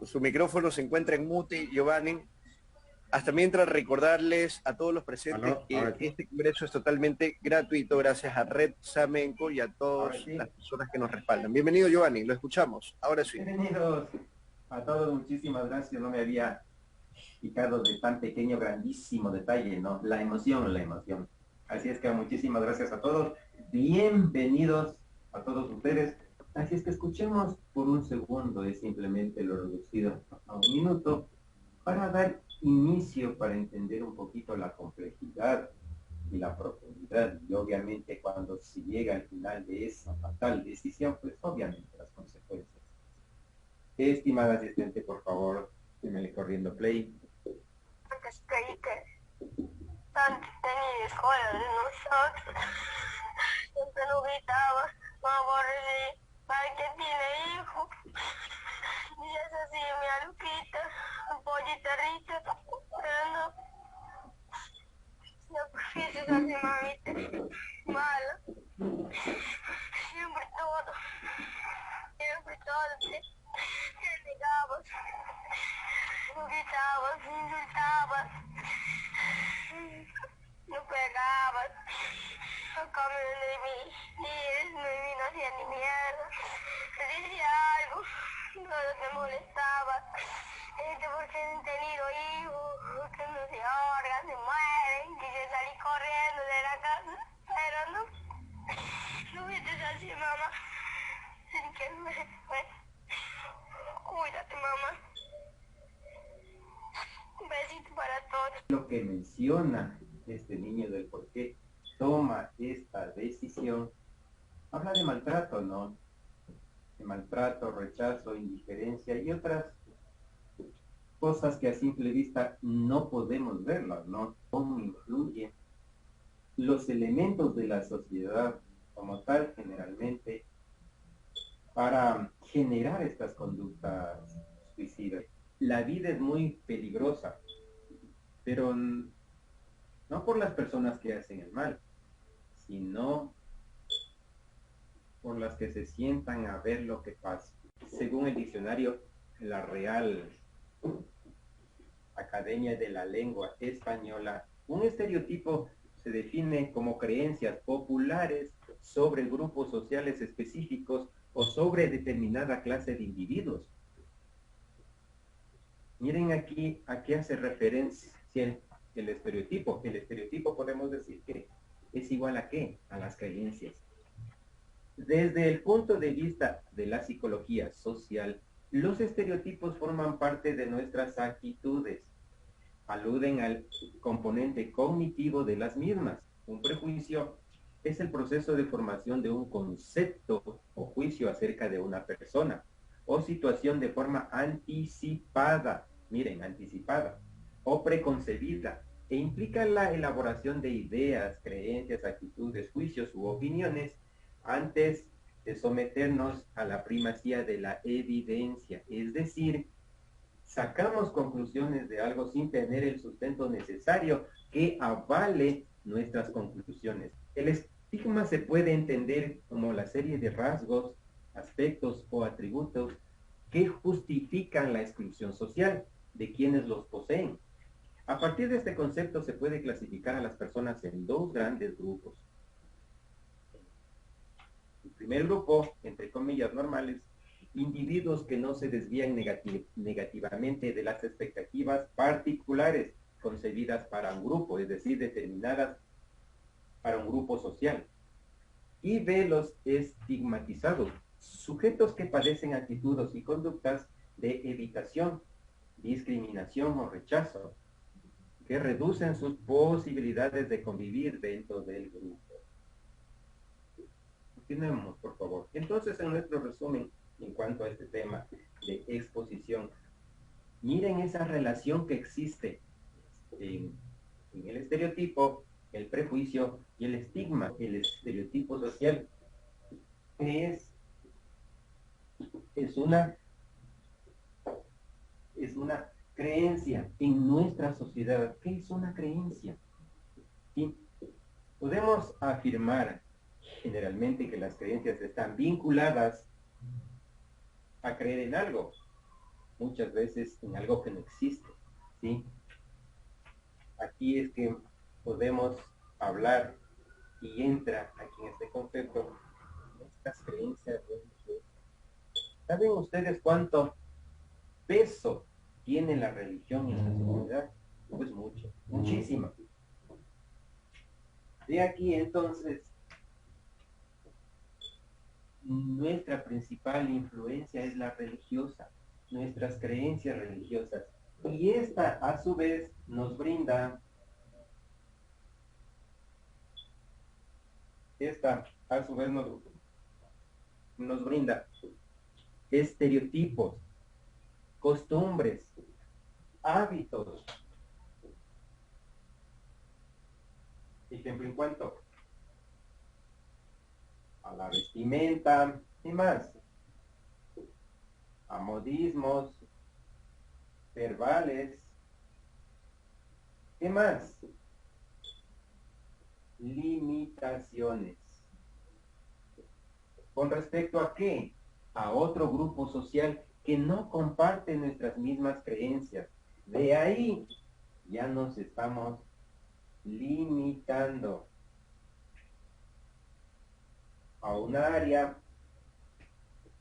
su micrófono se encuentra en mute, Giovanni. Hasta mientras recordarles a todos los presentes ¿Aló? que Ahora sí. este congreso es totalmente gratuito gracias a Red Samenco y a Ahora todas las sí. personas que nos respaldan. Bienvenido, Giovanni, lo escuchamos. Ahora sí. Bienvenidos a todos, muchísimas gracias. No me había fijado de tan pequeño, grandísimo detalle, ¿no? La emoción, la emoción. Así es que muchísimas gracias a todos. Bienvenidos a todos ustedes. Así es que escuchemos por un segundo, es simplemente lo reducido a un minuto, para dar inicio, para entender un poquito la complejidad y la profundidad, y obviamente cuando se llega al final de esa fatal decisión, pues obviamente las consecuencias. Estimada asistente, por favor, démele corriendo play. Antes creí que tanto tenía escuela de nosotros. Siempre lo gritaba, mamá, ¿para qué tiene hijo? Y es así, mi aluquita, pollita Rita, pero no, sacrificios así, mamita, mala. Siempre todo, te negabas, gritabas, insultabas, no pegabas, no comías de mí, ni no hacía ni mierda, te decía algo, todo te molestaba, porque han tenido hijos, que no se ahorcan, se mueren, que yo salí corriendo de la casa, pero no viste así, mamá, sin que cuídate, mamá, un besito para todos. Lo que menciona este niño del por qué toma esta decisión, habla de maltrato, ¿no? De maltrato, rechazo, indiferencia y otras cosas que a simple vista no podemos verlas, ¿no? Cómo influyen los elementos de la sociedad como tal generalmente para generar estas conductas suicidas. La vida es muy peligrosa, pero no por las personas que hacen el mal, sino por las que se sientan a ver lo que pasa. Según el diccionario, la Real Academia de la Lengua Española, un estereotipo se define como creencias populares sobre grupos sociales específicos o sobre determinada clase de individuos. Miren aquí a qué hace referencia el estereotipo. El estereotipo podemos decir que es igual a qué? A las creencias. Desde el punto de vista de la psicología social, los estereotipos forman parte de nuestras actitudes. Aluden al componente cognitivo de las mismas. Un prejuicio es el proceso de formación de un concepto o juicio acerca de una persona o situación de forma anticipada, miren, anticipada o preconcebida, e implica la elaboración de ideas, creencias, actitudes, juicios u opiniones antes de someternos a la primacía de la evidencia, es decir, sacamos conclusiones de algo sin tener el sustento necesario que avale nuestras conclusiones. El estigma se puede entender como la serie de rasgos, aspectos o atributos que justifican la exclusión social de quienes los poseen. A partir de este concepto se puede clasificar a las personas en dos grandes grupos. El primer grupo, entre comillas normales, individuos que no se desvían negativamente de las expectativas particulares concebidas para un grupo, es decir, determinadas para un grupo social. Y ve los estigmatizados, sujetos que padecen actitudes y conductas de evitación, discriminación o rechazo, que reducen sus posibilidades de convivir dentro del grupo. Continuemos, por favor. Entonces, en nuestro resumen, en cuanto a este tema de exposición, miren esa relación que existe en el estereotipo, el prejuicio y el estigma. El estereotipo social es una creencia en nuestra sociedad. ¿Qué es una creencia? ¿Sí? Podemos afirmar generalmente que las creencias están vinculadas a creer en algo. muchas veces en algo que no existe, ¿sí? Aquí es que podemos hablar y entra aquí en este concepto nuestras creencias religiosas. ¿Saben ustedes cuánto peso tiene la religión en la sociedad? Pues mucho, muchísimo. De aquí entonces, nuestra principal influencia es la religiosa, nuestras creencias religiosas. Y esta a su vez nos brinda, nos brinda estereotipos, costumbres, hábitos. Ejemplo en cuanto a la vestimenta y más, a modismos verbales, ¿qué más? Limitaciones. ¿Con respecto a qué? A otro grupo social que no comparte nuestras mismas creencias. De ahí ya nos estamos limitando a un área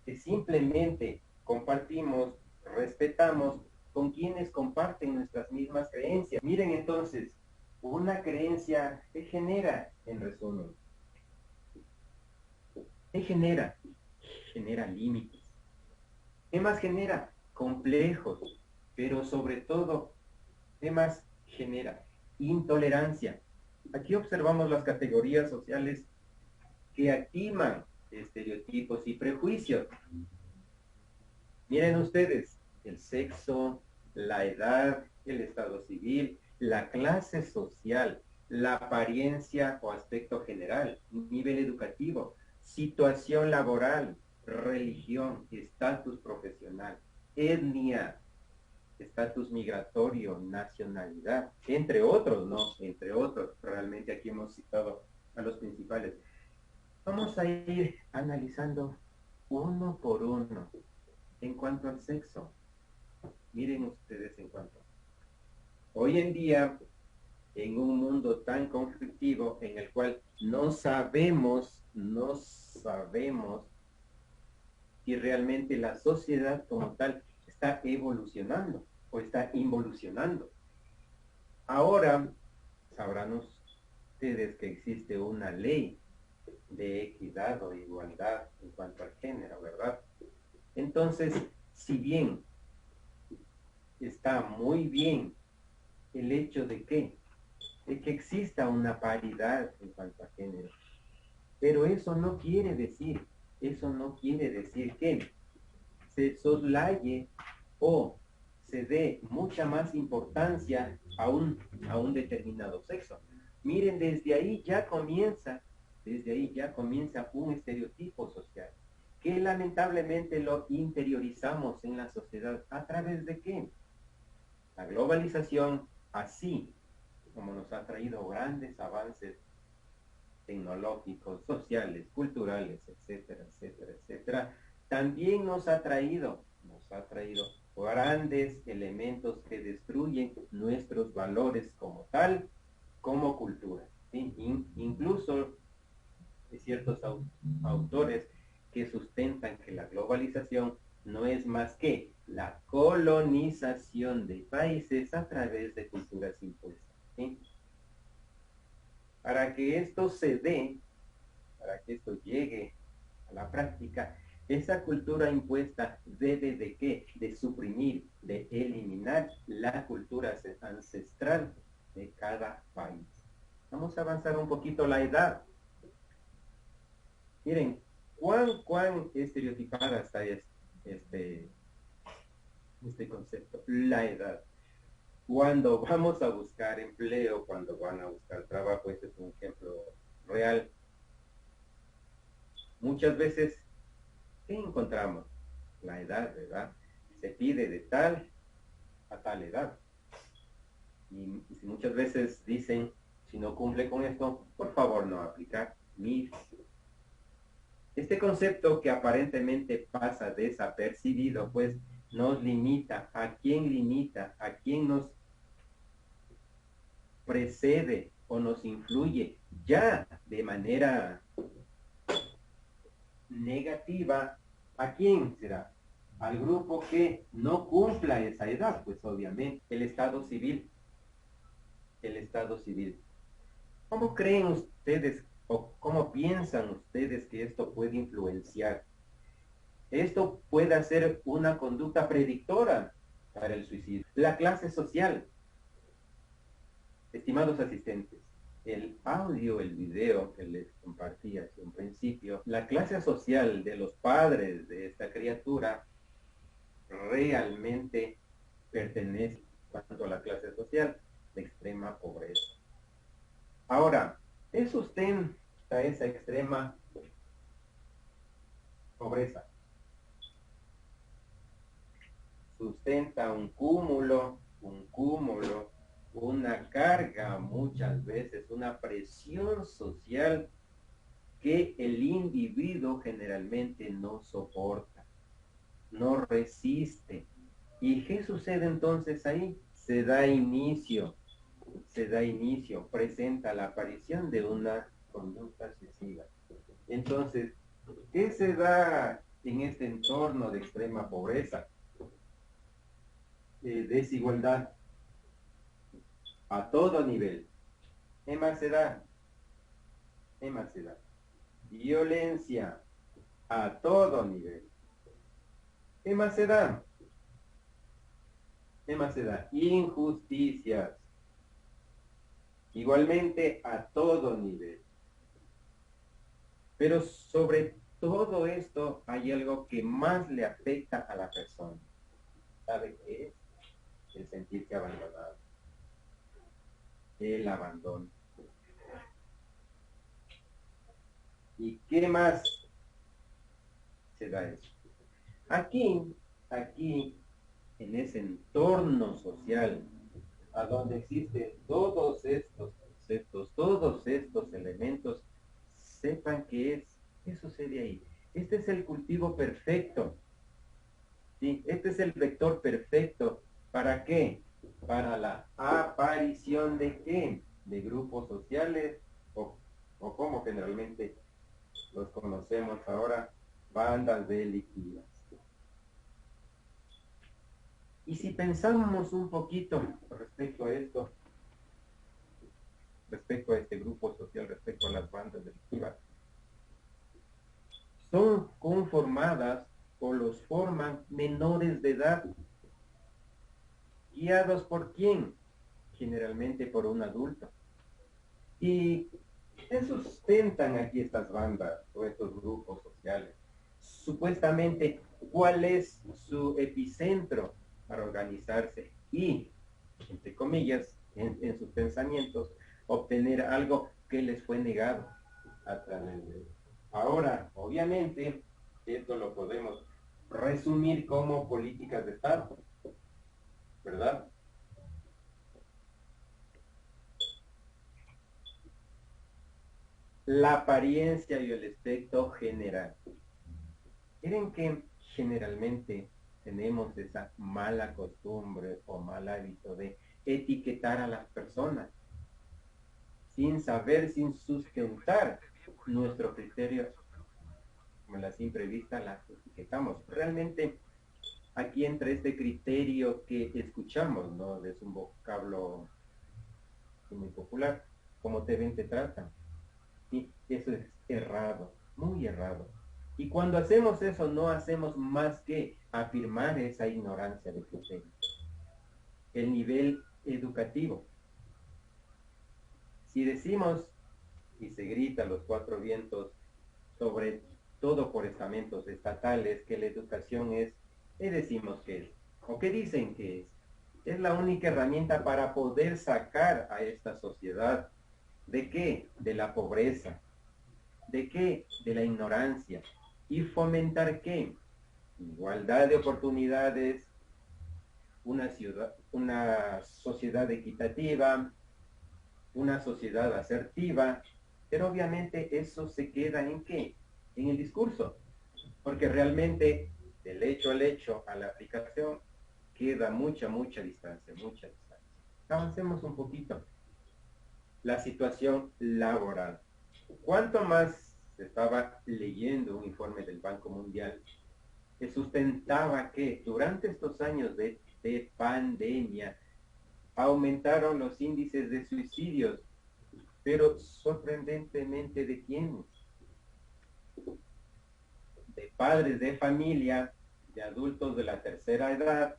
que simplemente compartimos, respetamos con quienes comparten nuestras mismas creencias. Miren entonces, una creencia que genera, en resumen, ¿qué genera? Genera límites. ¿Qué más genera? Complejos. Pero sobre todo, ¿qué más genera? Intolerancia. Aquí observamos las categorías sociales que activan estereotipos y prejuicios. Miren ustedes, el sexo, la edad, el estado civil, la clase social, la apariencia o aspecto general, nivel educativo, situación laboral, religión, estatus profesional, etnia, estatus migratorio, nacionalidad, entre otros, ¿no? Entre otros, realmente aquí hemos citado a los principales. Vamos a ir analizando uno por uno. En cuanto al sexo, miren ustedes en cuanto. Hoy en día, en un mundo tan conflictivo en el cual no sabemos si realmente la sociedad como tal está evolucionando o está involucionando. Ahora, sabrán ustedes que existe una ley de equidad o igualdad en cuanto al género, ¿verdad? Entonces, si bien está muy bien el hecho de que exista una paridad en cuanto a género, pero eso no quiere decir que se soslaye o se dé mucha más importancia a un determinado sexo. Miren, desde ahí ya comienza un estereotipo social que lamentablemente lo interiorizamos en la sociedad. ¿A través de qué? La globalización, así como nos ha traído grandes avances tecnológicos, sociales, culturales, etcétera, etcétera, etcétera, también nos ha traído grandes elementos que destruyen nuestros valores como tal, como cultura. ¿Sí? Incluso hay ciertos autores que sustentan que la globalización no es más que la colonización de países a través de culturas impuestas. ¿Sí? Para que esto se dé, para que esto llegue a la práctica, esa cultura impuesta debe de qué? De suprimir, de eliminar la cultura ancestral de cada país. Vamos a avanzar un poquito la edad. Miren, cuán estereotipada está este concepto, la edad. Cuando vamos a buscar empleo, cuando van a buscar trabajo, este es un ejemplo real. Muchas veces, ¿qué encontramos? La edad, ¿verdad? Se pide de tal a tal edad. Y muchas veces dicen, si no cumple con esto, por favor no aplicar. Mire. Este concepto que aparentemente pasa desapercibido, pues nos limita, a quién nos precede o nos influye ya de manera negativa, ¿a quién será? Al grupo que no cumpla esa edad, pues obviamente, el Estado civil. El Estado civil. ¿Cómo creen ustedes o cómo piensan ustedes que esto puede influenciar? Esto puede ser una conducta predictora para el suicidio. La clase social. Estimados asistentes, el audio, el video que les compartí hace un principio, la clase social de los padres de esta criatura realmente pertenece tanto a la clase social de extrema pobreza. Ahora, ¿qué sustenta esa extrema pobreza? Sustenta un cúmulo, una carga, muchas veces una presión social que el individuo generalmente no soporta, no resiste. ¿Y qué sucede entonces ahí? Se da inicio, presenta la aparición de una conducta suicida. Entonces, ¿qué se da en este entorno de extrema pobreza? Desigualdad a todo nivel. ¿Qué más se da? Violencia a todo nivel. ¿Qué más se da? Injusticias. Igualmente a todo nivel. Pero sobre todo esto hay algo que más le afecta a la persona. ¿Sabe qué es? El sentirse abandonado. El abandono. ¿Y qué más se da eso? Aquí, en ese entorno social, a donde existen todos estos conceptos, todos estos elementos, sepan qué sucede ahí. Este es el cultivo perfecto. ¿Sí? Este es el vector perfecto. ¿Para qué? Para la aparición de qué? De grupos sociales o como generalmente los conocemos ahora, bandas delictivas. Y si pensamos un poquito respecto a esto, respecto a este grupo social, respecto a las bandas delictivas, son conformadas o los forman menores de edad. ¿Guiados por quién? Generalmente por un adulto. ¿Y qué sustentan aquí estas bandas o estos grupos sociales? Supuestamente, ¿cuál es su epicentro para organizarse y, entre comillas, en sus pensamientos, obtener algo que les fue negado a través de él? Ahora, obviamente, esto lo podemos resumir como políticas de Estado, ¿verdad? La apariencia y el aspecto general. Miren que generalmente tenemos esa mala costumbre o mal hábito de etiquetar a las personas sin saber, sin sustentar nuestro criterio. Como la simple vista las etiquetamos. Realmente aquí entra este criterio que escuchamos, ¿no? Es un vocablo muy popular. Como te ven, te tratan. Y eso es errado, muy errado. Y cuando hacemos eso, no hacemos más que afirmar esa ignorancia de criterio. El nivel educativo. Si decimos y se grita a los cuatro vientos, sobre todo por estamentos estatales, que la educación es, ¿qué decimos que es? ¿O qué dicen que es? Es la única herramienta para poder sacar a esta sociedad. ¿De qué? De la pobreza. ¿De qué? De la ignorancia. ¿Y fomentar qué? Igualdad de oportunidades, una sociedad equitativa, una sociedad asertiva, pero obviamente eso se queda ¿en qué? En el discurso, porque realmente del hecho al hecho, a la aplicación, queda mucha distancia, mucha distancia. Avancemos un poquito. La situación laboral. Cuanto más se estaba leyendo un informe del Banco Mundial que sustentaba que durante estos años de pandemia aumentaron los índices de suicidios, pero sorprendentemente, ¿de quiénes? De padres de familia, de adultos de la tercera edad,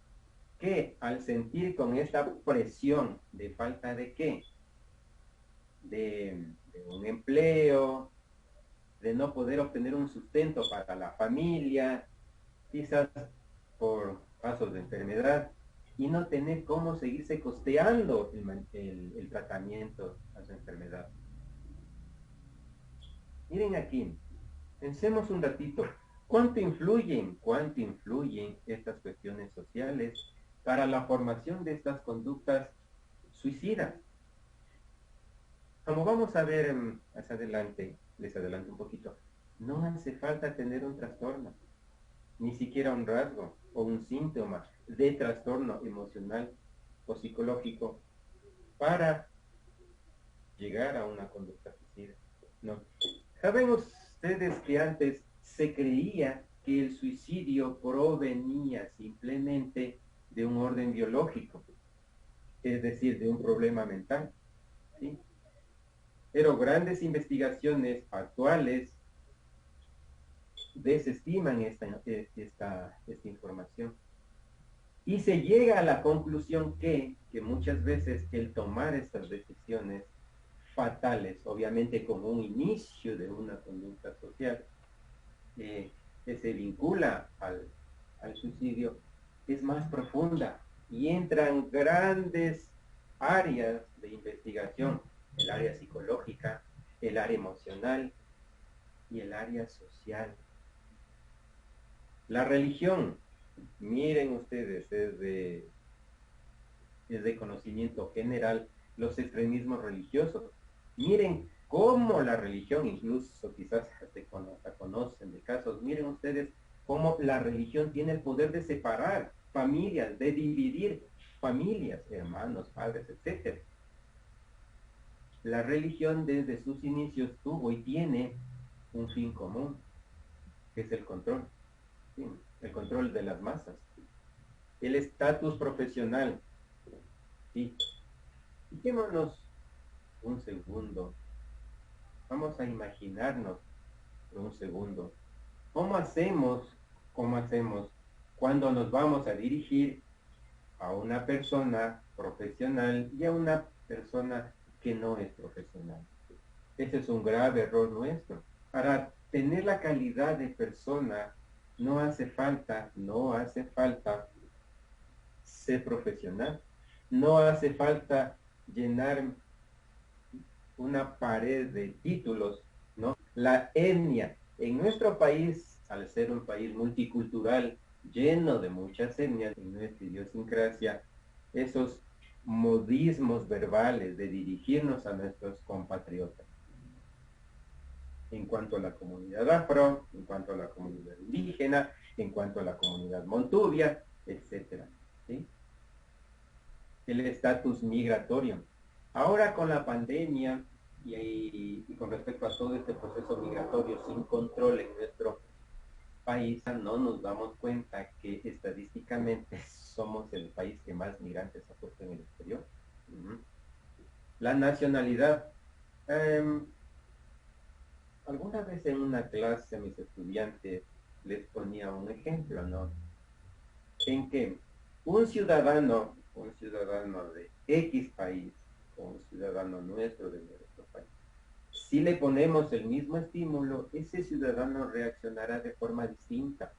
que al sentir con esta presión de falta de qué, de un empleo, de no poder obtener un sustento para la familia, quizás por casos de enfermedad, y no tener cómo seguirse costeando el tratamiento a su enfermedad. Miren aquí, pensemos un ratito, cuánto influyen estas cuestiones sociales para la formación de estas conductas suicidas? Como vamos a ver más adelante, les adelanto un poquito, no hace falta tener un trastorno, ni siquiera un rasgo o un síntoma de trastorno emocional o psicológico para llegar a una conducta suicida. No. ¿Saben ustedes que antes se creía que el suicidio provenía simplemente de un orden biológico, es decir, de un problema mental? ¿Sí? Pero grandes investigaciones actuales desestiman esta información. Y se llega a la conclusión que muchas veces el tomar estas decisiones fatales, obviamente como un inicio de una conducta social, que se vincula al suicidio, es más profunda y entran grandes áreas de investigación, el área psicológica, el área emocional y el área social. La religión, miren ustedes, es de conocimiento general los extremismos religiosos. Miren cómo la religión, incluso quizás se conocen de casos, miren ustedes cómo la religión tiene el poder de separar familias, de dividir familias, hermanos, padres, etc. La religión desde sus inicios tuvo y tiene un fin común, que es el control, ¿sí? El control de las masas, el estatus profesional. ¿Sí? Fijémonos un segundo, vamos a imaginarnos por un segundo, ¿cómo hacemos cuando nos vamos a dirigir a una persona profesional y a una persona que no es profesional? Ese es un grave error nuestro. Para tener la calidad de persona no hace falta ser profesional, no hace falta llenar una pared de títulos, ¿no? La etnia en nuestro país, al ser un país multicultural, lleno de muchas etnias en nuestra idiosincrasia, esos modismos verbales de dirigirnos a nuestros compatriotas. En cuanto a la comunidad afro, en cuanto a la comunidad indígena, en cuanto a la comunidad montuvia, etc. ¿Sí? El estatus migratorio. Ahora con la pandemia y con respecto a todo este proceso migratorio sin control en nuestro país, no nos damos cuenta que estadísticamente somos el país que más migrantes ha puesto en el exterior. La nacionalidad. Alguna vez en una clase a mis estudiantes les ponía un ejemplo, ¿no? En que un ciudadano de X país, o un ciudadano nuestro de nuestro país, si le ponemos el mismo estímulo, ese ciudadano reaccionará de forma distinta,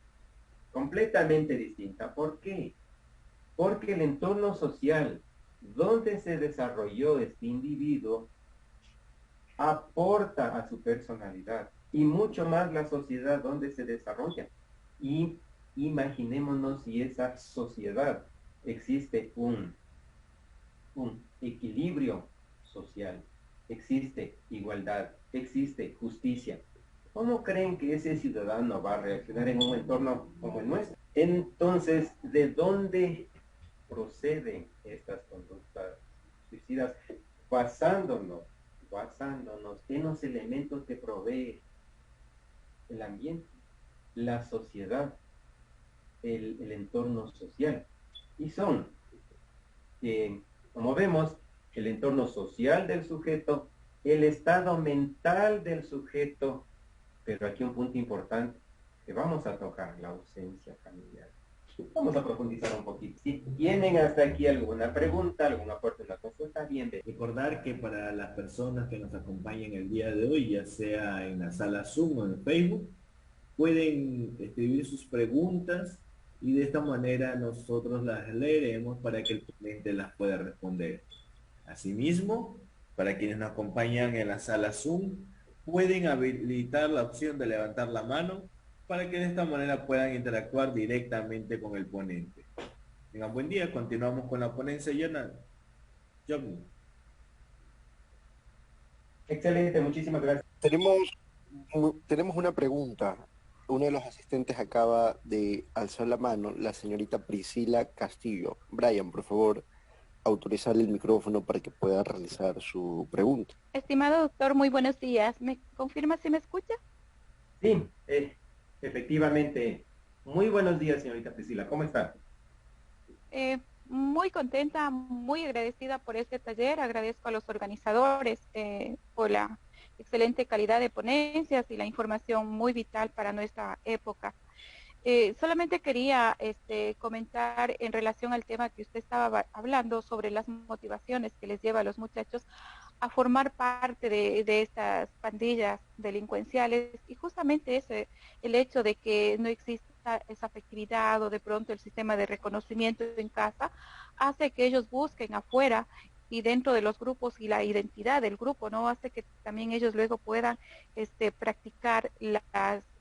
completamente distinta. ¿Por qué? Porque el entorno social donde se desarrolló este individuo aporta a su personalidad y mucho más la sociedad donde se desarrolla. Y imaginémonos si esa sociedad existe un equilibrio social, existe igualdad, existe justicia. ¿Cómo creen que ese ciudadano va a reaccionar en un entorno como el nuestro? Entonces, ¿de dónde proceden estas conductas suicidas? Basándonos, basándonos en los elementos que provee el ambiente, la sociedad, el entorno social. Y son, como vemos, el entorno social del sujeto, el estado mental del sujeto, pero aquí un punto importante que vamos a tocar, la ausencia familiar. Vamos a profundizar un poquito. Si tienen hasta aquí alguna pregunta, algún aporte, una consulta, bienvenido. Recordar que para las personas que nos acompañan el día de hoy, ya sea en la sala Zoom o en Facebook, pueden escribir sus preguntas y de esta manera nosotros las leeremos para que el ponente las pueda responder. Asimismo, para quienes nos acompañan en la sala Zoom, pueden habilitar la opción de levantar la mano para que de esta manera puedan interactuar directamente con el ponente. Tengan buen día, continuamos con la ponencia, Johnny. Excelente, muchísimas gracias. Tenemos una pregunta. Uno de los asistentes acaba de alzar la mano, la señorita Priscila Castillo. Brian, por favor, autorizarle el micrófono para que pueda realizar su pregunta. Estimado doctor, muy buenos días. ¿Me confirma si me escucha? Sí, efectivamente. Muy buenos días, señorita Priscila. ¿Cómo está? Muy contenta, muy agradecida por este taller. Agradezco a los organizadores por la excelente calidad de ponencias y la información muy vital para nuestra época. Solamente quería comentar en relación al tema que usted estaba hablando sobre las motivaciones que les lleva a los muchachos a formar parte de estas pandillas delincuenciales, y justamente ese, el hecho de que no exista esa afectividad o de pronto el sistema de reconocimiento en casa, hace que ellos busquen afuera y dentro de los grupos, y la identidad del grupo, ¿no? Hace que también ellos luego puedan practicar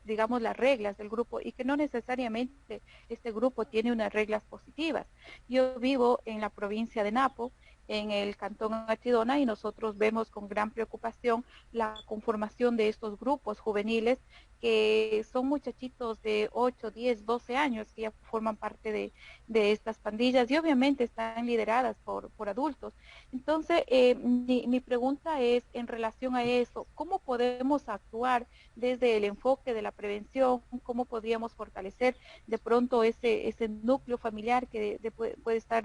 digamos, las reglas del grupo, y que no necesariamente este grupo tiene unas reglas positivas. Yo vivo en la provincia de Napo, en el cantón Archidona, y nosotros vemos con gran preocupación la conformación de estos grupos juveniles, que son muchachitos de 8, 10, 12 años que ya forman parte de estas pandillas, y obviamente están lideradas por adultos. Entonces, mi pregunta es en relación a eso: ¿cómo podemos actuar desde el enfoque de la prevención? ¿Cómo podríamos fortalecer de pronto ese núcleo familiar que puede estar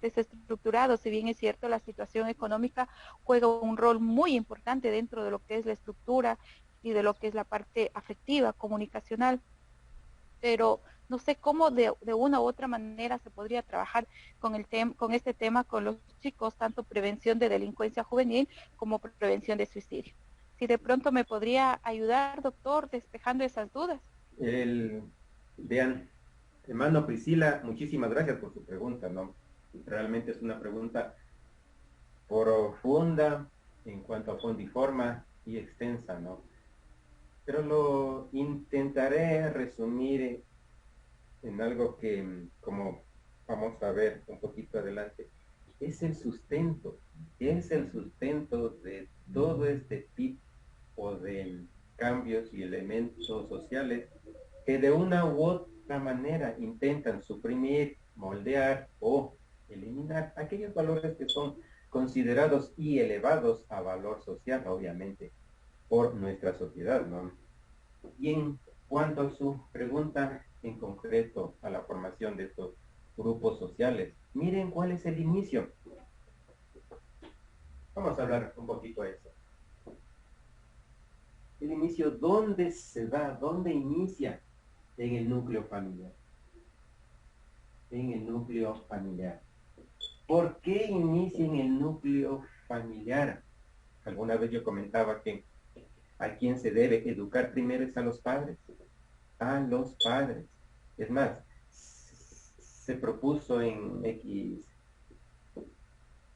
desestructurado? Si bien es cierto, la situación económica juega un rol muy importante dentro de lo que es la estructura y de lo que es la parte afectiva, comunicacional, pero no sé cómo de una u otra manera se podría trabajar con este tema con los chicos, tanto prevención de delincuencia juvenil como prevención de suicidio. Si de pronto me podría ayudar, doctor, despejando esas dudas. Vean, hermano Priscila, muchísimas gracias por su pregunta, ¿no? Realmente es una pregunta profunda en cuanto a fondo y forma, y extensa, ¿no? Pero lo intentaré resumir en algo que, como vamos a ver un poquito adelante, es el sustento de todo este tipo de cambios y elementos sociales que de una u otra manera intentan suprimir, moldear o eliminar aquellos valores que son considerados y elevados a valor social, obviamente, por nuestra sociedad, ¿no? Y en cuanto a su pregunta en concreto a la formación de estos grupos sociales, miren cuál es el inicio. Vamos a hablar un poquito de eso. El inicio, ¿dónde se da? ¿Dónde inicia? En el núcleo familiar. En el núcleo familiar. ¿Por qué inicia en el núcleo familiar? Alguna vez yo comentaba que a quien se debe educar primero es a los padres. A los padres. Es más, se propuso en X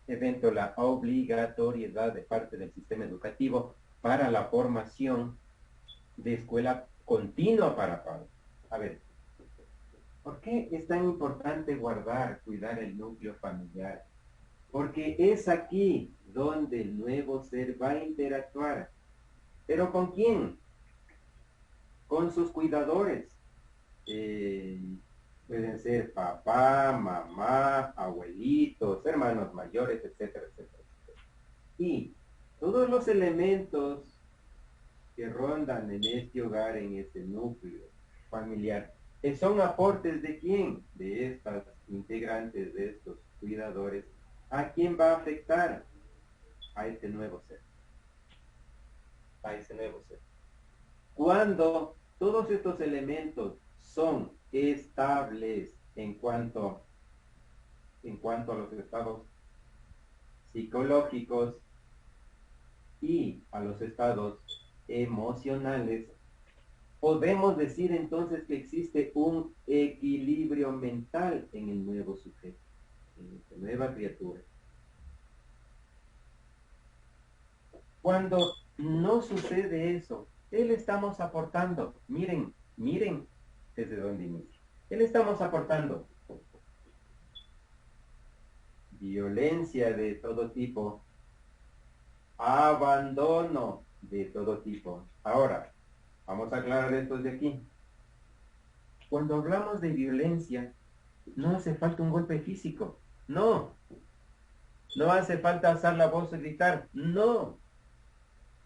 evento la obligatoriedad de parte del sistema educativo para la formación de escuela continua para padres. A ver, ¿por qué es tan importante cuidar el núcleo familiar? Porque es aquí donde el nuevo ser va a interactuar. ¿Pero con quién? con sus cuidadores. Pueden ser papá, mamá, abuelitos, hermanos mayores, etcétera, etcétera. Y todos los elementos que rondan en este hogar, en este núcleo familiar, son aportes de quién, de estas integrantes, de estos cuidadores. ¿A quién va a afectar? A este nuevo ser. A ese nuevo ser. Cuando todos estos elementos son estables en cuanto a los estados psicológicos y a los estados emocionales, podemos decir entonces que existe un equilibrio mental en el nuevo sujeto, en esta nueva criatura. Cuando no sucede eso, ¿qué le estamos aportando? Miren desde dónde inicia. ¿Qué le estamos aportando? Violencia de todo tipo, abandono de todo tipo. Ahora, vamos a aclarar esto de aquí. Cuando hablamos de violencia, no hace falta un golpe físico. No. No hace falta alzar la voz y gritar. No.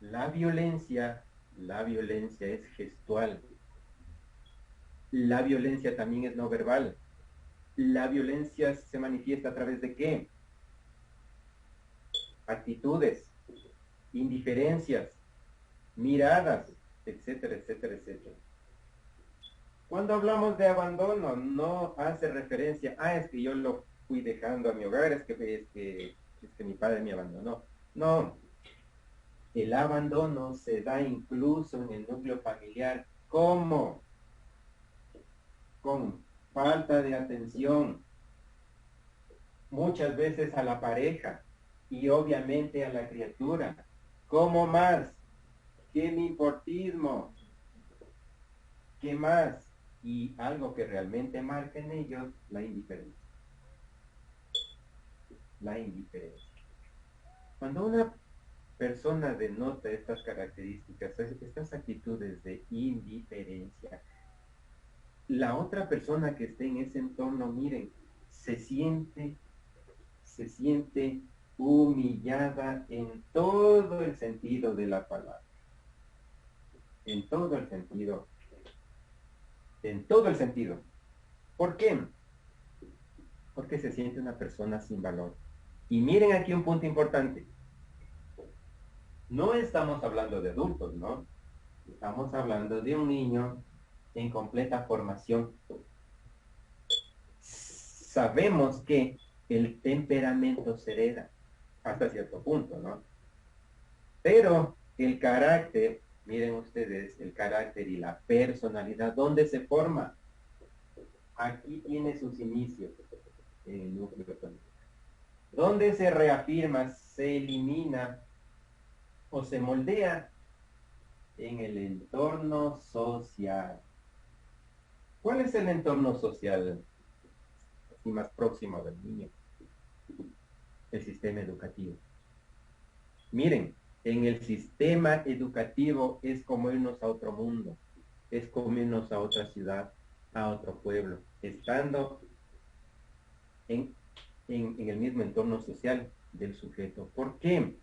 La violencia es gestual. La violencia también es no verbal. La violencia se manifiesta a través de ¿qué? Actitudes, indiferencias, miradas, etcétera, etcétera, etcétera. Cuando hablamos de abandono, no hace referencia, es que yo lo fui dejando a mi hogar, es que mi padre me abandonó. No. El abandono se da incluso en el núcleo familiar. ¿Cómo? Con falta de atención, muchas veces a la pareja y obviamente a la criatura. ¿Cómo más? ¿Qué mi importismo? ¿Qué más? Y algo que realmente marca en ellos, la indiferencia. La indiferencia. Cuando una persona denota estas características, estas actitudes de indiferencia, la otra persona que esté en ese entorno, miren, se siente humillada en todo el sentido de la palabra. En todo el sentido. En todo el sentido. ¿Por qué? Porque se siente una persona sin valor. Y miren aquí un punto importante. No estamos hablando de adultos, ¿no? Estamos hablando de un niño en completa formación. Sabemos que el temperamento se hereda hasta cierto punto, ¿no? Pero el carácter, miren ustedes, el carácter y la personalidad, ¿dónde se forma? Aquí tiene sus inicios en el núcleo familiar. ¿Dónde se reafirma, se elimina o se moldea? En el entorno social. ¿Cuál es el entorno social así más próximo del niño? El sistema educativo. Miren, en el sistema educativo es como irnos a otro mundo, es como irnos a otra ciudad, a otro pueblo, estando en el mismo entorno social del sujeto. ¿Por qué?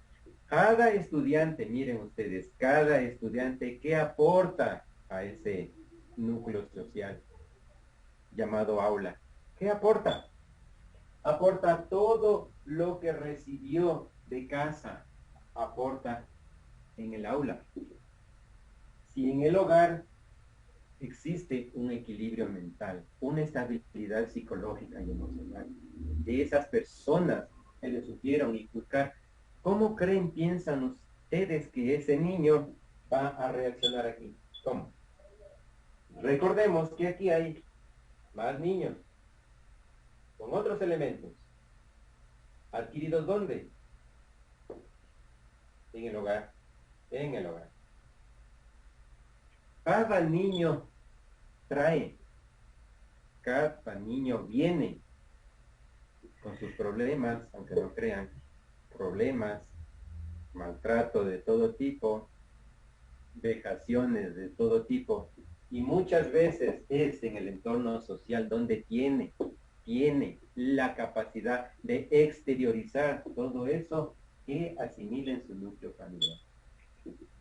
Cada estudiante, miren ustedes, cada estudiante, ¿qué aporta a ese núcleo social llamado aula? ¿Qué aporta? Aporta todo lo que recibió de casa, aporta en el aula. Si en el hogar existe un equilibrio mental, una estabilidad psicológica y emocional de esas personas que le supieron inculcar, ¿cómo creen, piensan ustedes que ese niño va a reaccionar aquí? ¿Cómo? Recordemos que aquí hay más niños con otros elementos. ¿Adquiridos dónde? En el hogar. En el hogar. Cada niño trae, cada niño viene con sus problemas, aunque no crean, problemas, maltrato de todo tipo, vejaciones de todo tipo, Y muchas veces es en el entorno social donde tiene la capacidad de exteriorizar todo eso que asimila en su núcleo familiar.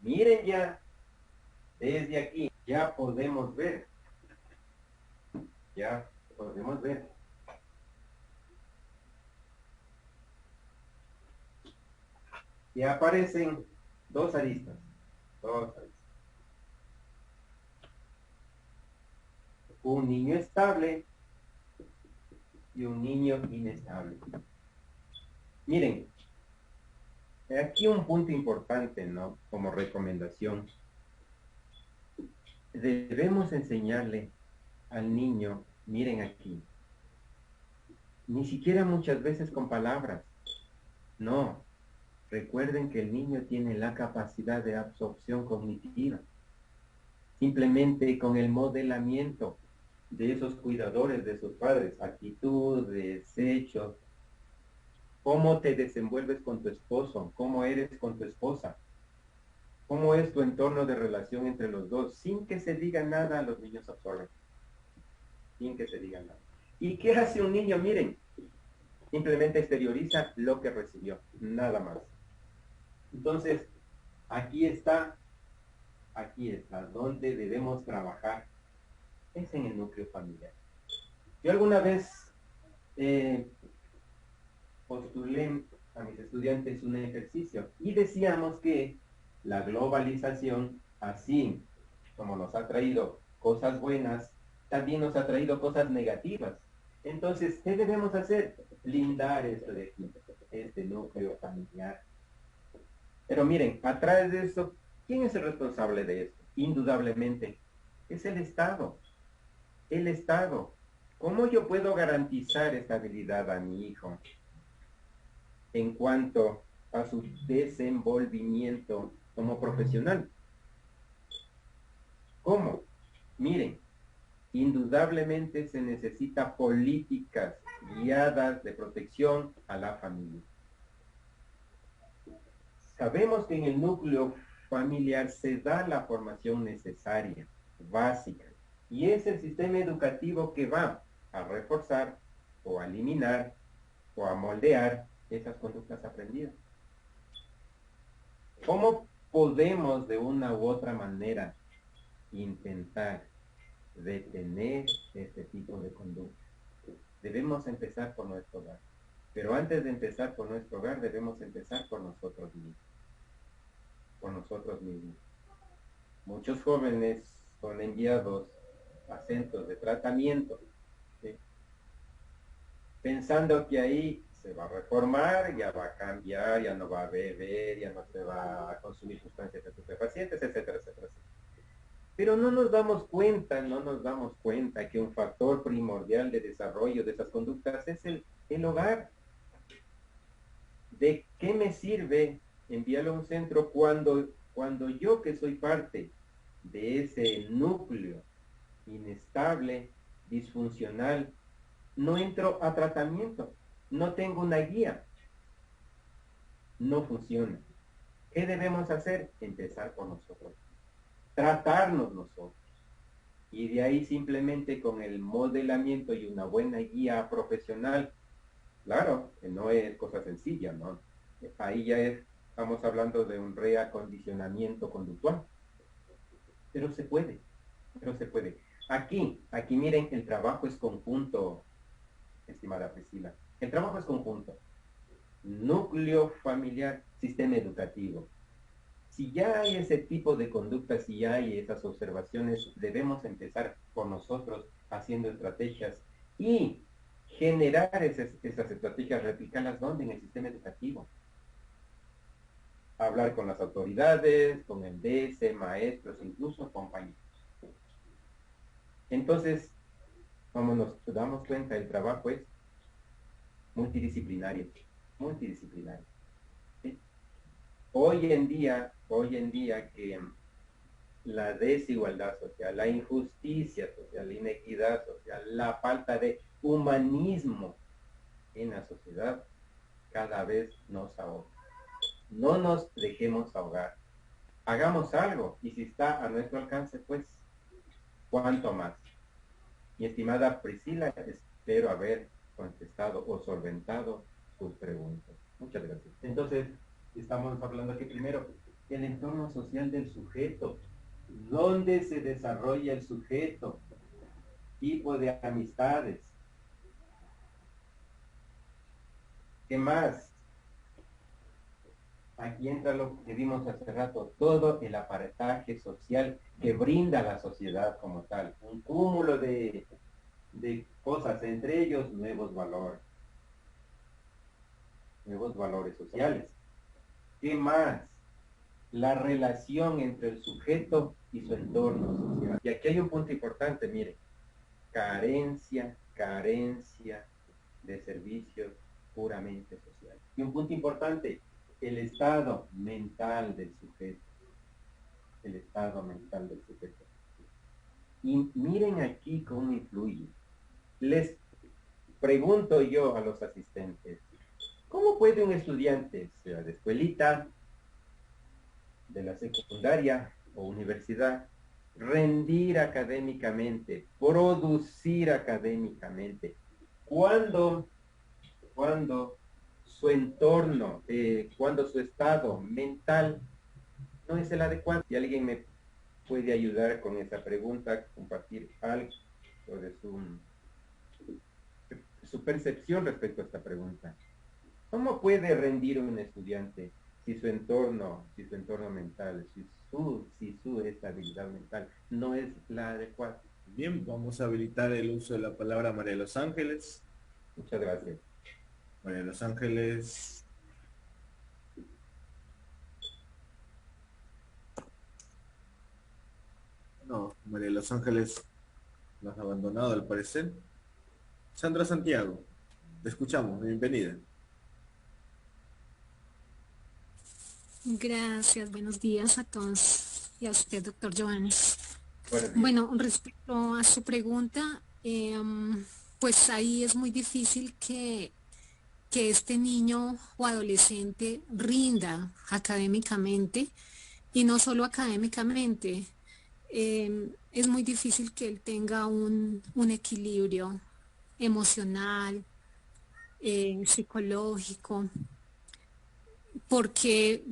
Miren ya, desde aquí, ya podemos ver que aparecen dos aristas. Un niño estable y un niño inestable. Miren, aquí un punto importante, ¿no? Como recomendación. Debemos enseñarle al niño, miren aquí, ni siquiera muchas veces con palabras. No, recuerden que el niño tiene la capacidad de absorción cognitiva. Simplemente con el modelamiento de esos cuidadores, de sus padres, actitudes, hechos, cómo te desenvuelves con tu esposo, cómo eres con tu esposa, cómo es tu entorno de relación entre los dos, sin que se diga nada, los niños absorben, sin que se diga nada. ¿Y qué hace un niño? Miren, simplemente exterioriza lo que recibió, nada más. Entonces, aquí está donde debemos trabajar, es en el núcleo familiar. Yo alguna vez postulé a mis estudiantes un ejercicio y decíamos que la globalización, así como nos ha traído cosas buenas, también nos ha traído cosas negativas. Entonces, ¿qué debemos hacer? Blindar esto de aquí, este núcleo familiar. Pero miren, atrás de eso, ¿quién es el responsable de esto? Indudablemente, es el Estado. El Estado. ¿Cómo yo puedo garantizar estabilidad a mi hijo en cuanto a su desenvolvimiento como profesional? ¿Cómo? Miren, indudablemente se necesita políticas guiadas de protección a la familia. Sabemos que en el núcleo familiar se da la formación necesaria, básica, y es el sistema educativo que va a reforzar o a eliminar o a moldear esas conductas aprendidas. ¿Cómo podemos de una u otra manera intentar detener este tipo de conducta? Debemos empezar por nuestro hogar. Pero antes de empezar por nuestro hogar, debemos empezar por nosotros mismos. Por nosotros mismos. Muchos jóvenes son enviados a centros de tratamiento, ¿sí? Pensando que ahí se va a reformar, ya va a cambiar, ya no va a beber, ya no se va a consumir sustancias estupefacientes, etcétera, etcétera, etcétera. Pero no nos damos cuenta que un factor primordial de desarrollo de esas conductas es el hogar. ¿De qué me sirve enviarlo a un centro cuando yo, que soy parte de ese núcleo inestable, disfuncional, no entro a tratamiento, no tengo una guía? No funciona. ¿Qué debemos hacer? Empezar por nosotros, tratarnos nosotros, y de ahí simplemente con el modelamiento y una buena guía profesional. Claro, que no es cosa sencilla, ¿no? Ahí ya estamos hablando de un reacondicionamiento conductual. Pero se puede, pero se puede. Aquí miren, el trabajo es conjunto, estimada Priscila. El trabajo es conjunto. Núcleo familiar, sistema educativo. Si ya hay ese tipo de conductas, si ya hay esas observaciones, debemos empezar por nosotros haciendo estrategias y generar esas estrategias, replicarlas ¿dónde? En el sistema educativo. Hablar con las autoridades, con el DS, maestros, incluso compañeros. Entonces, como nos damos cuenta, el trabajo es multidisciplinario, multidisciplinario. ¿Sí? Hoy en día que la desigualdad social, la injusticia social, la inequidad social, la falta de humanismo en la sociedad cada vez nos ahoga. No nos dejemos ahogar. Hagamos algo, y si está a nuestro alcance, pues ¿Cuánto más? Mi estimada Priscila, espero haber contestado o solventado sus preguntas. Muchas gracias. Entonces, estamos hablando aquí primero, el entorno social del sujeto. ¿Dónde se desarrolla el sujeto? Tipo de amistades. ¿Qué más? Aquí entra lo que vimos hace rato, todo el aparataje social que brinda la sociedad como tal. Un cúmulo de cosas, entre ellos nuevos valores sociales. ¿Qué más? La relación entre el sujeto y su entorno social. Y aquí hay un punto importante, mire, carencia de servicios puramente sociales. Y un punto importante, el estado mental del sujeto. El estado mental del sujeto. Y miren aquí cómo influye. Les pregunto yo a los asistentes, ¿cómo puede un estudiante, sea de escuelita, de la secundaria o universidad, rendir académicamente, producir académicamente, cuando su entorno, cuando su estado mental no es el adecuado? Si alguien me puede ayudar con esa pregunta, compartir algo de su percepción respecto a esta pregunta. ¿Cómo puede rendir un estudiante si su entorno mental, si su estabilidad mental no es la adecuada? Bien, vamos a habilitar el uso de la palabra María de los Ángeles. Muchas gracias. María de los Ángeles. No, María de los Ángeles nos ha abandonado al parecer. Sandra Santiago, te escuchamos, bienvenida. Gracias, buenos días a todos y a usted, doctor Joanes. Bueno, respecto a su pregunta, pues ahí es muy difícil que este niño o adolescente rinda académicamente, y no solo académicamente. Es muy difícil que él tenga un equilibrio emocional, psicológico, porque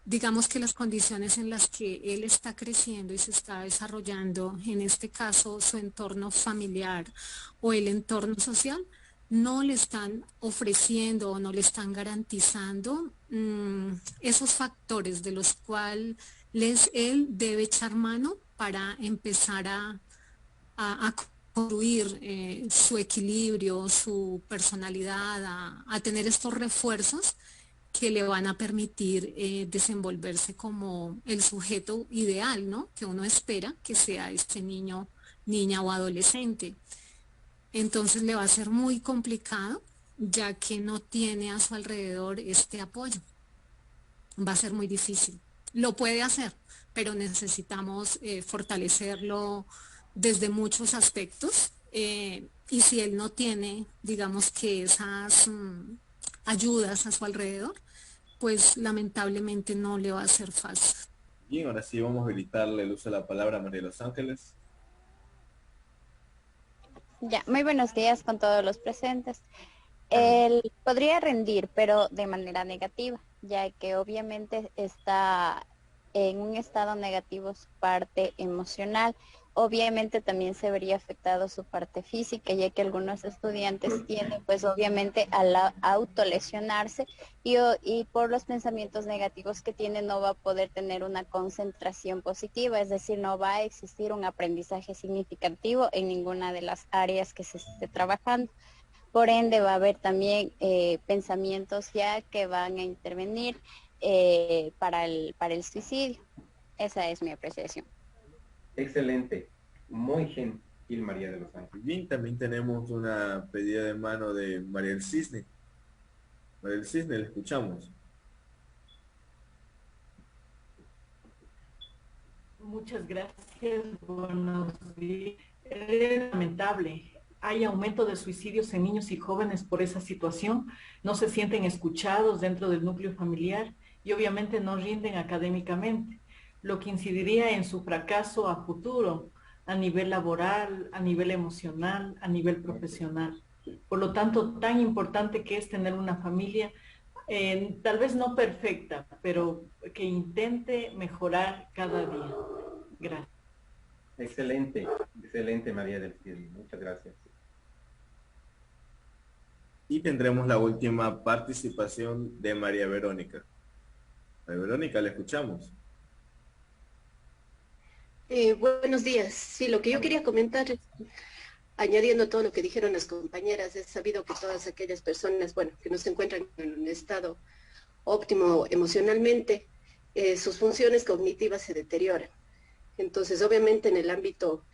digamos que las condiciones en las que él está creciendo y se está desarrollando, en este caso su entorno familiar o el entorno social, no le están ofreciendo o no le están garantizando esos factores de los cuales él debe echar mano para empezar a construir su equilibrio, su personalidad, a tener estos refuerzos que le van a permitir desenvolverse como el sujeto ideal, ¿no? Que uno espera que sea este niño, niña o adolescente. Entonces le va a ser muy complicado, ya que no tiene a su alrededor este apoyo. Va a ser muy difícil. Lo puede hacer, pero necesitamos fortalecerlo desde muchos aspectos. Y si él no tiene, digamos que esas ayudas a su alrededor, pues lamentablemente no le va a ser fácil. Bien, ahora sí vamos a habilitarle el uso de la palabra a María de los Ángeles. Ya, muy buenos días con todos los presentes. Él podría rendir, pero de manera negativa, ya que obviamente está en un estado negativo su parte emocional. Obviamente también se vería afectado su parte física, ya que algunos estudiantes tienden pues obviamente a autolesionarse y por los pensamientos negativos que tienen no va a poder tener una concentración positiva, es decir, no va a existir un aprendizaje significativo en ninguna de las áreas que se esté trabajando. Por ende va a haber también pensamientos ya que van a intervenir para el suicidio. Esa es mi apreciación. Excelente, muy gentil María de los Ángeles. Bien, también tenemos una pedida de mano de María del Cisne. María del Cisne, le escuchamos. Muchas gracias, buenos días. Es lamentable. Hay aumento de suicidios en niños y jóvenes por esa situación. No se sienten escuchados dentro del núcleo familiar y obviamente no rinden académicamente, lo que incidiría en su fracaso a futuro, a nivel laboral, a nivel emocional, a nivel profesional. Por lo tanto, tan importante que es tener una familia, tal vez no perfecta, pero que intente mejorar cada día. Gracias. Excelente, excelente María del Cielo. Muchas gracias. Y tendremos la última participación de María Verónica. María Verónica, la escuchamos. Buenos días. Sí, lo que yo quería comentar, añadiendo todo lo que dijeron las compañeras, es sabido que todas aquellas personas, bueno, que no se encuentran en un estado óptimo emocionalmente, sus funciones cognitivas se deterioran. Entonces, obviamente, en el ámbito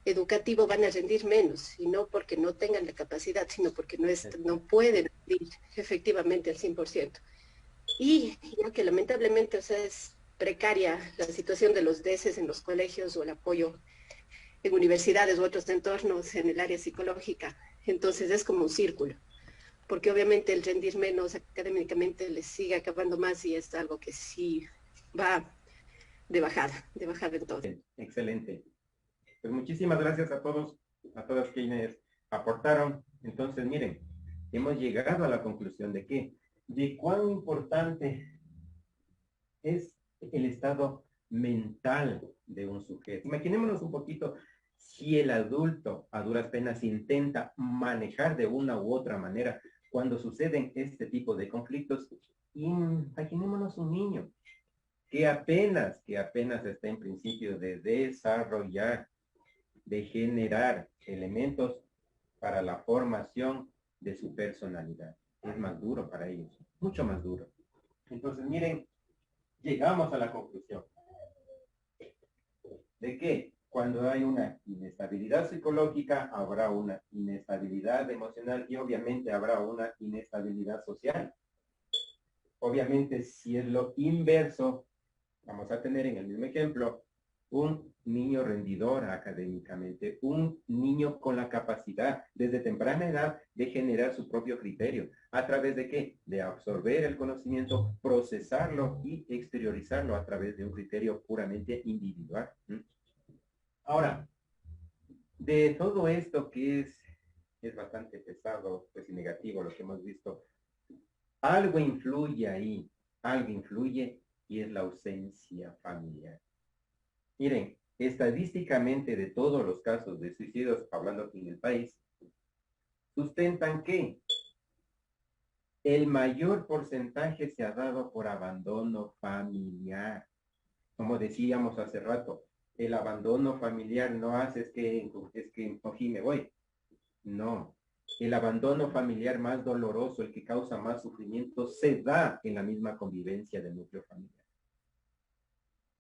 educativo van a rendir menos, y no porque no tengan la capacidad, sino porque no pueden rendir efectivamente al 100%. Y ya que lamentablemente, o sea, es precaria la situación de los DESES en los colegios o el apoyo en universidades u otros entornos en el área psicológica. Entonces es como un círculo, porque obviamente el rendir menos académicamente les sigue acabando más y es algo que sí va de bajada en todo. Excelente. Pues muchísimas gracias a todos, a todas quienes aportaron. Entonces, miren, hemos llegado a la conclusión de cuán importante es el estado mental de un sujeto. Imaginémonos un poquito si el adulto a duras penas intenta manejar de una u otra manera cuando suceden este tipo de conflictos. Imaginémonos un niño que apenas está en principio de desarrollar, de generar elementos para la formación de su personalidad. Es más duro para ellos, mucho más duro. Entonces, miren, llegamos a la conclusión de que cuando hay una inestabilidad psicológica, habrá una inestabilidad emocional y obviamente habrá una inestabilidad social. Obviamente, si es lo inverso, vamos a tener en el mismo ejemplo un niño rendidor académicamente, un niño con la capacidad desde temprana edad de generar su propio criterio. ¿A través de qué? De absorber el conocimiento, procesarlo y exteriorizarlo a través de un criterio puramente individual. Ahora, de todo esto que es bastante pesado, pues y negativo lo que hemos visto, algo influye ahí, algo influye y es la ausencia familiar. Miren, estadísticamente de todos los casos de suicidios, hablando aquí en el país, sustentan que el mayor porcentaje se ha dado por abandono familiar. Como decíamos hace rato, el abandono familiar no hace es que cogí me voy. No. El abandono familiar más doloroso, el que causa más sufrimiento, se da en la misma convivencia del núcleo familiar.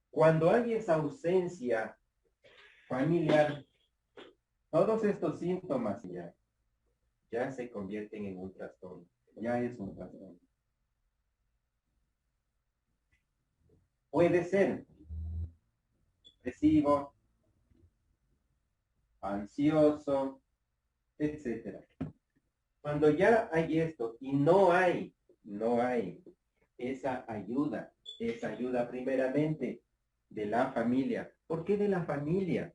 Cuando hay esa ausencia familiar, todos estos síntomas ya se convierten en un trastorno. Ya es un trastorno. Puede ser depresivo, ansioso, etcétera. Cuando ya hay esto y no hay esa ayuda primeramente de la familia. ¿Por qué de la familia?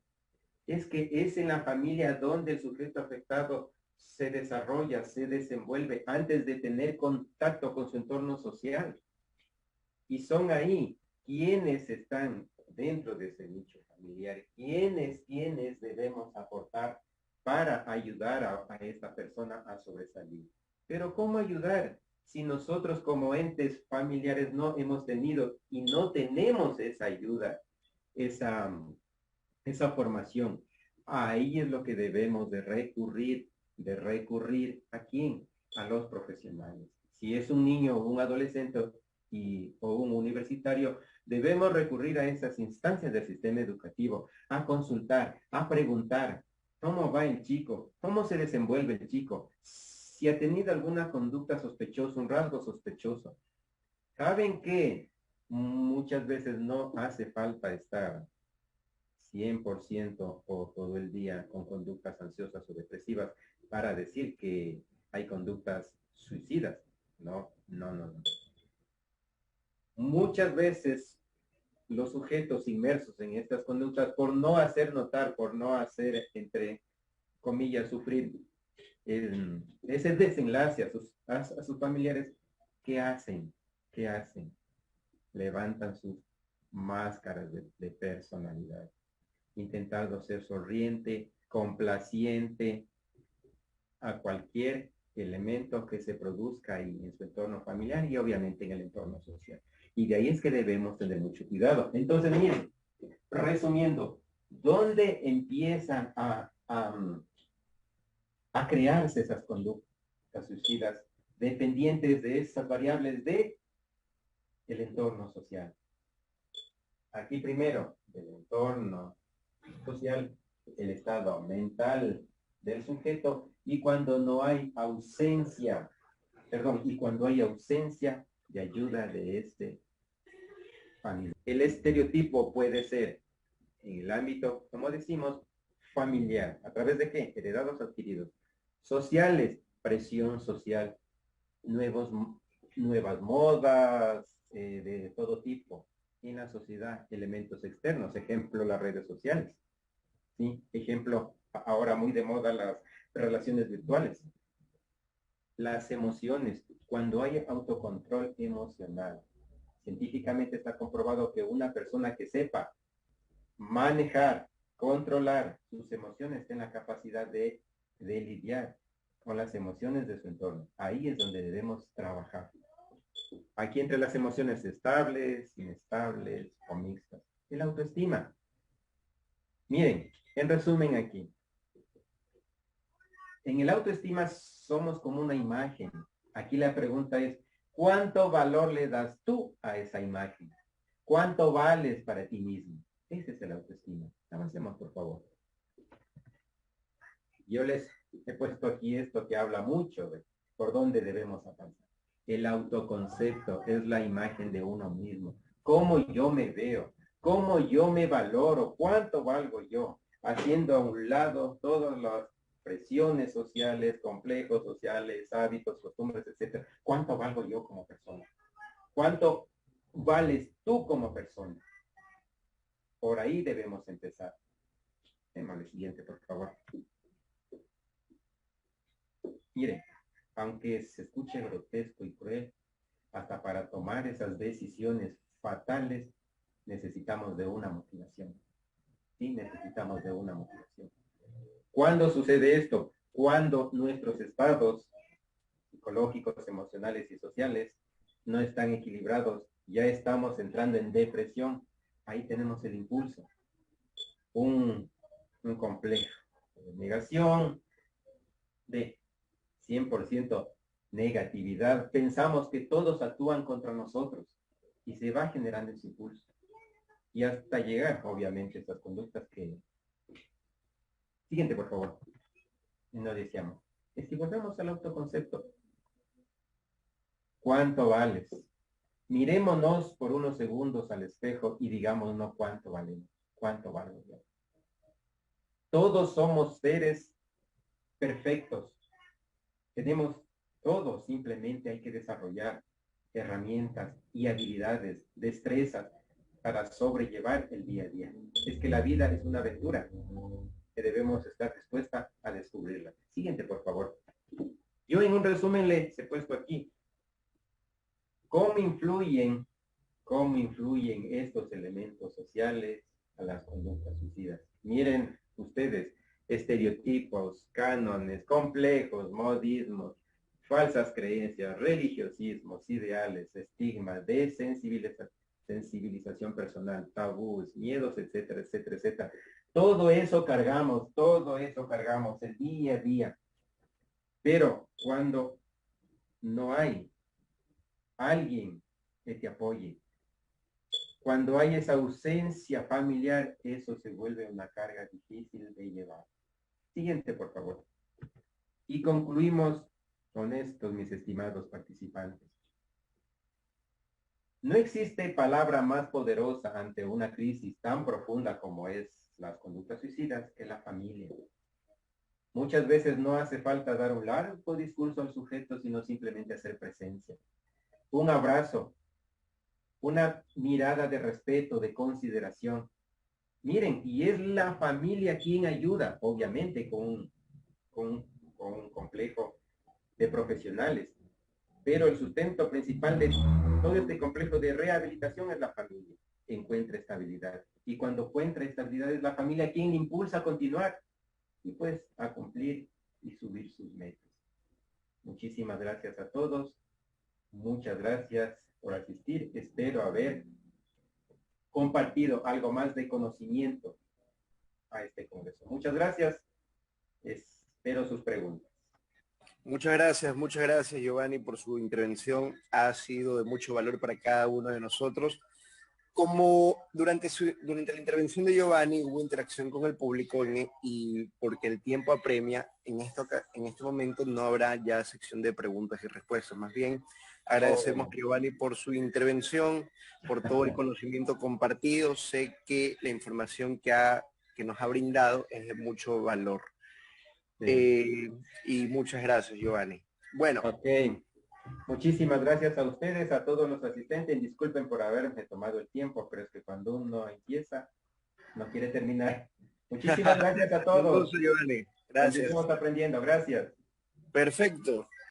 Es que es en la familia donde el sujeto afectado se desarrolla, se desenvuelve antes de tener contacto con su entorno social. Y son ahí quienes están dentro de ese nicho familiar, quienes debemos aportar para ayudar a esta persona a sobresalir. Pero ¿cómo ayudar si nosotros como entes familiares no hemos tenido y no tenemos esa ayuda, esa formación? Ahí es lo que debemos de recurrir ¿a quién? A los profesionales. Si es un niño o un adolescente o un universitario, debemos recurrir a esas instancias del sistema educativo, a consultar, a preguntar, ¿cómo va el chico? ¿Cómo se desenvuelve el chico? Si ha tenido alguna conducta sospechosa, un rasgo sospechoso. ¿Saben que muchas veces no hace falta estar 100% o todo el día con conductas ansiosas o depresivas para decir que hay conductas suicidas? No. Muchas veces los sujetos inmersos en estas conductas, por no hacer notar, por no hacer, entre comillas, sufrir ese desenlace a sus familiares, ¿qué hacen? ¿Qué hacen? Levantan sus máscaras de personalidad, intentando ser sonriente, complaciente a cualquier elemento que se produzca ahí en su entorno familiar y obviamente en el entorno social. Y de ahí es que debemos tener mucho cuidado. Entonces, miren, resumiendo, ¿dónde empiezan a crearse esas conductas suicidas dependientes de esas variables de el entorno social? Aquí primero, del entorno social, el estado mental del sujeto, y cuando no hay ausencia, y cuando hay ausencia de ayuda de este familiar. El estereotipo puede ser en el ámbito, como decimos, familiar. ¿A través de qué? Heredados, adquiridos. Sociales, presión social, nuevas modas de todo tipo en la sociedad, elementos externos, ejemplo, las redes sociales, ¿sí? Ejemplo, ahora muy de moda las relaciones virtuales. Las emociones, cuando hay autocontrol emocional, científicamente está comprobado que una persona que sepa manejar, controlar sus emociones, tiene la capacidad de lidiar con las emociones de su entorno. Ahí es donde debemos trabajar. Aquí entre las emociones estables, inestables o mixtas. El autoestima. Miren, en resumen aquí. En el autoestima somos como una imagen. Aquí la pregunta es, ¿cuánto valor le das tú a esa imagen? ¿Cuánto vales para ti mismo? Ese es el autoestima. Avancemos, por favor. Yo les he puesto aquí esto que habla mucho de por dónde debemos avanzar. El autoconcepto es la imagen de uno mismo. Cómo yo me veo, cómo yo me valoro, cuánto valgo yo, haciendo a un lado todas las presiones sociales, complejos sociales, hábitos, costumbres, etcétera. ¿Cuánto valgo yo como persona? ¿Cuánto vales tú como persona? Por ahí debemos empezar. Tema al siguiente, por favor. Miren, aunque se escuche grotesco y cruel, hasta para tomar esas decisiones fatales necesitamos de una motivación. Sí, necesitamos de una motivación. ¿Cuándo sucede esto? Cuando nuestros estados psicológicos, emocionales y sociales no están equilibrados, ya estamos entrando en depresión. Ahí tenemos el impulso. Un complejo de negación, de 100% negatividad. Pensamos que todos actúan contra nosotros y se va generando ese impulso. Y hasta llegar, obviamente, a estas conductas que... Siguiente, por favor. No decíamos. Si volvemos al autoconcepto, ¿cuánto vales? Mirémonos por unos segundos al espejo y digámonos cuánto valemos, cuánto valgo yo. Todos somos seres perfectos. Tenemos todo, simplemente hay que desarrollar herramientas y habilidades, destrezas para sobrellevar el día a día. Es que la vida es una aventura que debemos estar dispuesta a descubrirla. Siguiente, por favor. Yo en un resumen les he puesto aquí cómo influyen estos elementos sociales a las conductas suicidas. Miren ustedes, estereotipos, cánones, complejos, modismos, falsas creencias, religiosismos, ideales, estigmas, sensibilización personal, tabús, miedos, etcétera, etcétera, etcétera. Todo eso cargamos el día a día. Pero cuando no hay alguien que te apoye, cuando hay esa ausencia familiar, eso se vuelve una carga difícil de llevar. Siguiente, por favor. Y concluimos con esto, mis estimados participantes. No existe palabra más poderosa ante una crisis tan profunda como es las conductas suicidas que la familia. Muchas veces no hace falta dar un largo discurso al sujeto, sino simplemente hacer presencia. Un abrazo, una mirada de respeto, de consideración. Miren, y es la familia quien ayuda, obviamente, con un complejo de profesionales, pero el sustento principal de todo este complejo de rehabilitación es la familia. Encuentra estabilidad. Y cuando encuentra estabilidad es la familia quien le impulsa a continuar y pues a cumplir y subir sus metas. Muchísimas gracias a todos. Muchas gracias por asistir. Espero haber compartido algo más de conocimiento a este congreso. Muchas gracias. Espero sus preguntas. Muchas gracias Giovanni por su intervención. Ha sido de mucho valor para cada uno de nosotros. Como durante la intervención de Giovanni hubo interacción con el público y porque el tiempo apremia, en este momento no habrá ya sección de preguntas y respuestas. Más bien agradecemos a Giovanni por su intervención, por todo el conocimiento compartido. Sé que la información que nos ha brindado es de mucho valor. Y muchas gracias, Giovanni. Bueno. Ok. Muchísimas gracias a ustedes, a todos los asistentes. Disculpen por haberme tomado el tiempo, pero es que cuando uno empieza, no quiere terminar. Muchísimas gracias a todos. Giovanni. Gracias. Estamos aprendiendo. Gracias. Perfecto.